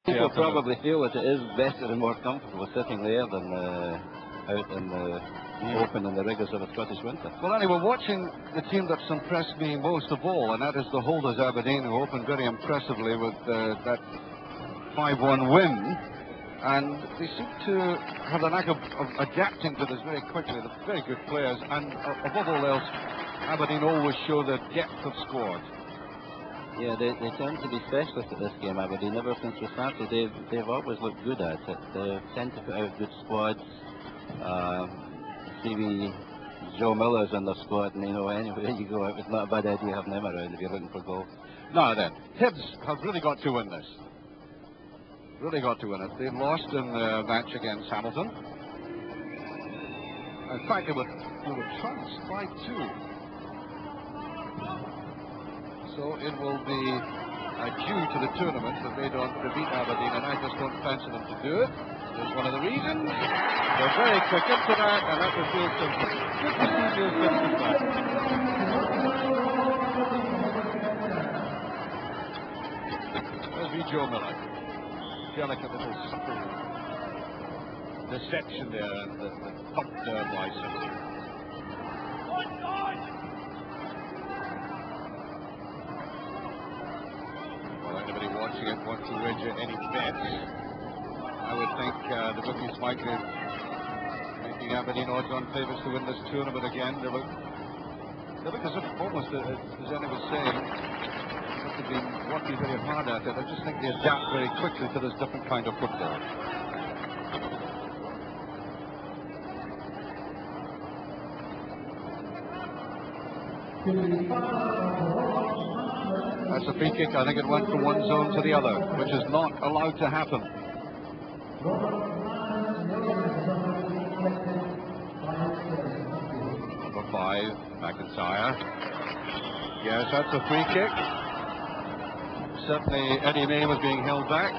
People probably feel that it is better and more comfortable sitting there than out in the open in the rigours of a Scottish winter. Well, anyway, watching the team that's impressed me most of all, and that is the holders Aberdeen, who opened very impressively with that 5-1 win. And they seem to have the knack of adapting to this very quickly. They're very good players, and above all else, Aberdeen always show their depth of squad. Yeah, they tend to be specialists at this game, Aberdeen. Ever since we started, they've always looked good at it. They tend to put out good squads. See Joe Miller's in the squad, and you know, anywhere you go, it's not a bad idea having him around if you're looking for goals. Now then, Hibs have really got to win this. Really got to win it. They lost in the match against Hamilton. In fact, they were trounced 5-2. So it will be due to the tournament that they don't defeat Aberdeen, and I just don't fancy them to do it. There's one of the reasons. They're very quick into that, and that will feel simple. Good to see you back. There's me, Joe Miller. Delicate little subtle deception there, and the pump there by Simpson. Well, anybody watching it want to wager any bets? I would think the bookies might be making Aberdeen odds-on favourites to win this tournament again. They look as if, almost as Annie was saying, they've been working very hard at it. I just think they adapt very quickly to this different kind of football. That's a free kick. I think it went from one zone to the other, which is not allowed to happen. Number 5, McIntyre. Yes, that's a free kick. Certainly Eddie May was being held back.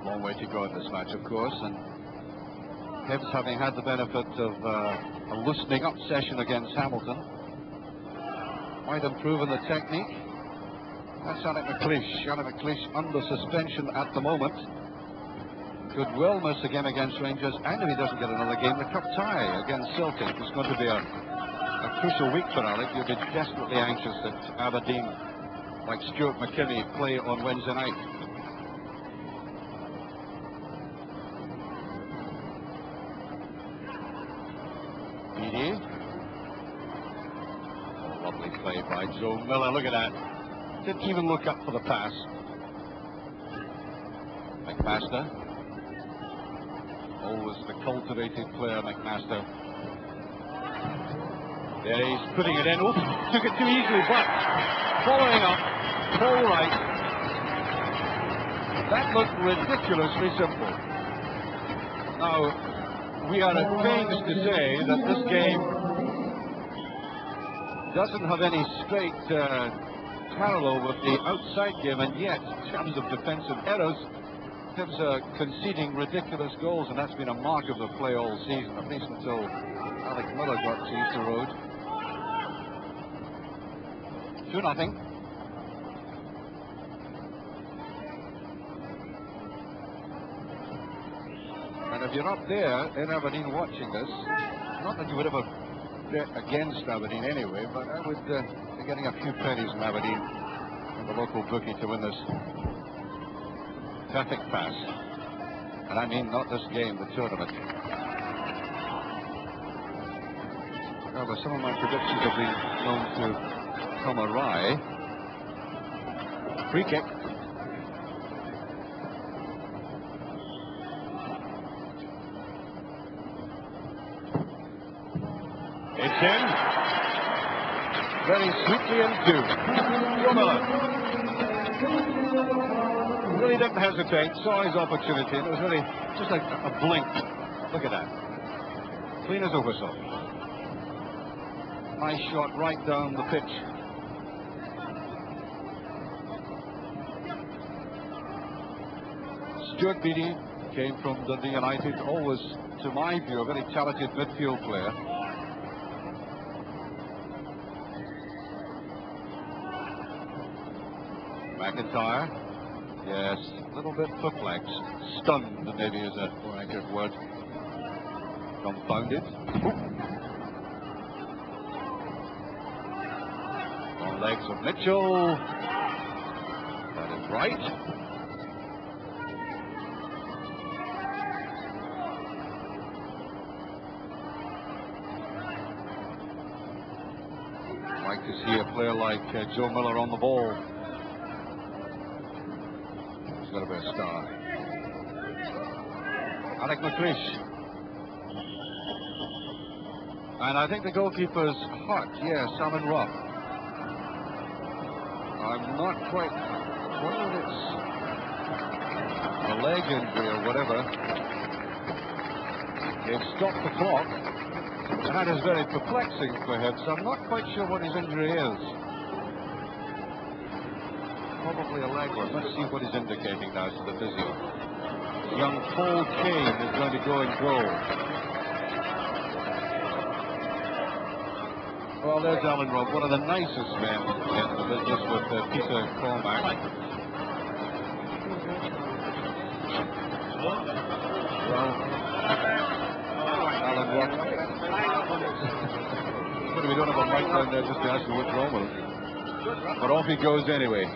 Long way to go in this match, of course, and Hibs, having had the benefit of a loosening up session against Hamilton, might improve in the technique. That's Alec McLeish. Alec McLeish under suspension at the moment. Could well miss a game against Rangers, and if he doesn't get another game, the cup tie against Celtic is going to be a crucial week for Alec. You'll be desperately anxious that Aberdeen, like Stuart McKinney, play on Wednesday night. Beattie. Oh, lovely play by Joe Miller. Look at that. Didn't even look up for the pass. McMaster. Always the cultivated player, McMaster. There he's putting it in. Oops, took it too easily, but following up, all right. That looked ridiculously simple. Now, we are at pains to say that this game doesn't have any straight parallel with the outside game, and yet, in terms of defensive errors, Hibs are conceding ridiculous goals, and that's been a mark of the play all season, at least until Alec Miller got to Easter Road. 2-0. And if you're up there in Aberdeen watching this, not that you would ever bet against Aberdeen anyway, but I would be getting a few pennies in Aberdeen from the local bookie to win this perfect pass. And I mean not this game, the tournament. However, some of my predictions have been known to come awry. Free kick. It's in. Very sweetly into Miller. Really didn't hesitate, saw his opportunity, and it was really just like a blink. Look at that. Clean as a whistle. Nice shot right down the pitch. Stuart Beattie came from Dundee United, always, to my view, a very talented midfield player. McIntyre. Yes, a little bit perplexed. Stunned, maybe is a more accurate word. Dumbfounded. On legs of Mitchell. That is right. Like to see a player like Joe Miller on the ball. He's got to be a star. Alec McLeish. And I think the goalkeeper's hurt. Yes, Salmon Rough. I'm not quite whether it's a leg injury or whatever. They've stopped the clock. That is very perplexing for him, so I'm not quite sure what his injury is. Probably a leg one. Let's see what he's indicating now to the physio. Young Paul Kane is going to go in goal. Well, there's Alan Robb, one of the nicest men in the business with Peter Cormack. Well, Alan Robb. We don't have a mic down there just to ask him what's wrong with him. But off he goes anyway.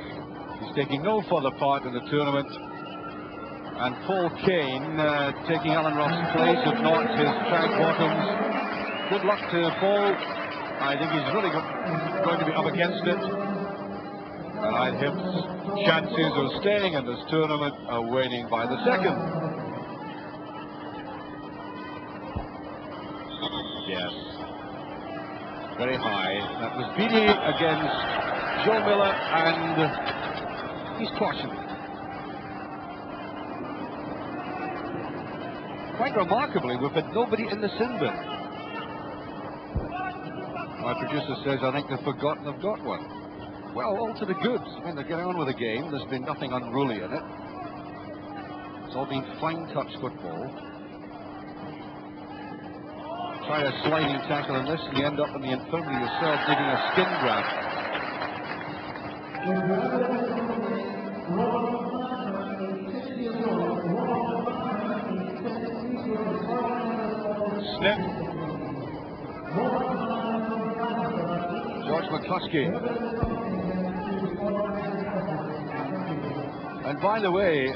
He's taking no further part in the tournament. And Paul Kane taking Alan Ross's place, if not his track bottoms. Good luck to Paul. I think he's really going to be up against it. And his chances of staying in this tournament are waning by the second. Yes. Very high. That was Beattie against Joe Miller, and he's cautioned. Quite remarkably, we've had nobody in the sin bin. My producer says, I think they've forgotten they've got one. Well, all to the good. I mean, they're getting on with the game. There's been nothing unruly in it. It's all been fine touch football. Try a sliding tackle on this and you end up in the infirmary yourself needing a skin graft. Snip. George McCluskey. And by the way,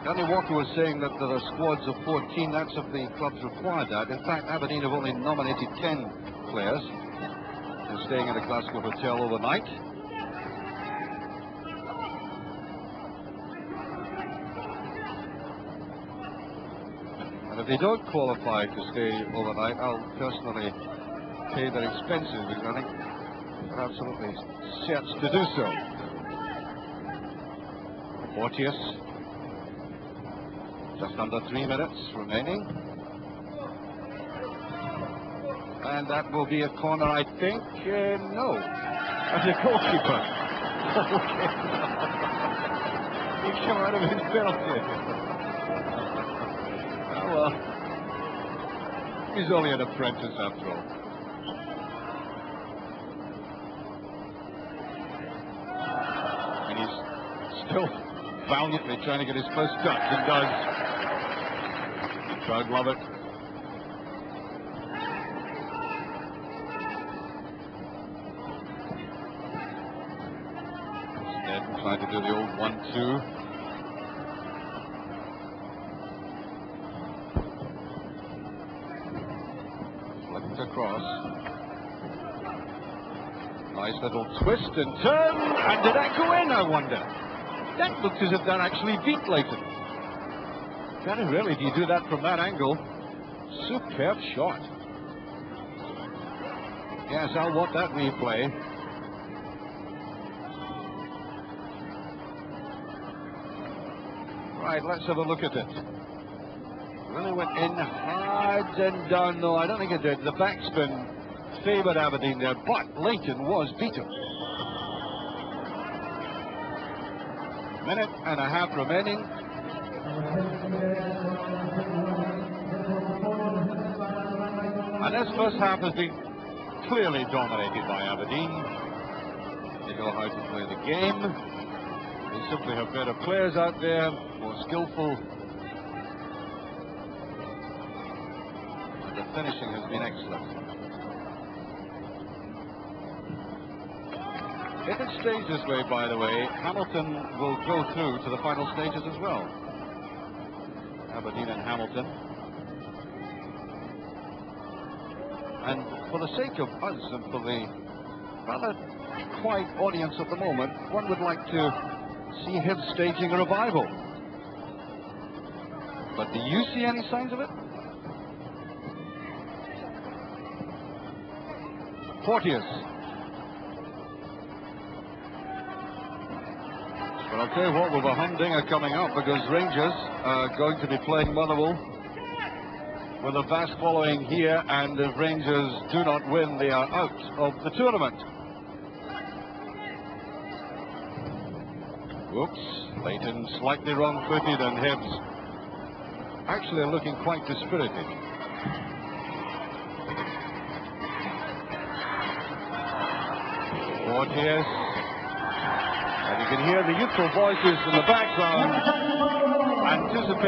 Danny Walker was saying that there are squads of 14. That's if the clubs required that. In fact, Aberdeen have only nominated 10 players. They're staying in a Glasgow hotel overnight. And if they don't qualify to stay overnight, I'll personally pay their expenses, because I think they're absolutely set to do so. Porteous. Just under 3 minutes remaining. And that will be a corner, I think. No. As a goalkeeper. Okay. He came out of his penalty. Oh, well. He's only an apprentice after all. And he's still valiantly trying to get his first touch, and does. Crowd love it. Instead, trying to do the old 1-2. Flipped across. Nice little twist and turn. And did that go in, I wonder? That looks as if that actually beat Leighton. Very rarely do you do that from that angle. Superb shot. Yes, I'll want that replay. Right, let's have a look at it. Really went in hard and down. No, I don't think it did. The backspin favoured Aberdeen there, but Leighton was beaten. Minute and a half remaining. And this first half has been clearly dominated by Aberdeen. know how to play the game. They simply have better players out there, more skillful. And the finishing has been excellent. If it stays this way, by the way, Hamilton will go through to the final stages as well. Aberdeen and Hamilton. And for the sake of us and for the rather quiet audience at the moment, one would like to see him staging a revival. But do you see any signs of it? Porteous. But I'll tell you what, with a humdinger coming up, because Rangers are going to be playing Motherwell with a vast following here, and if Rangers do not win, they are out of the tournament. Whoops, Leighton slightly wrong-footed, and Hibs actually are looking quite dispirited. Porteous. And you can hear the youthful voices in the background anticipating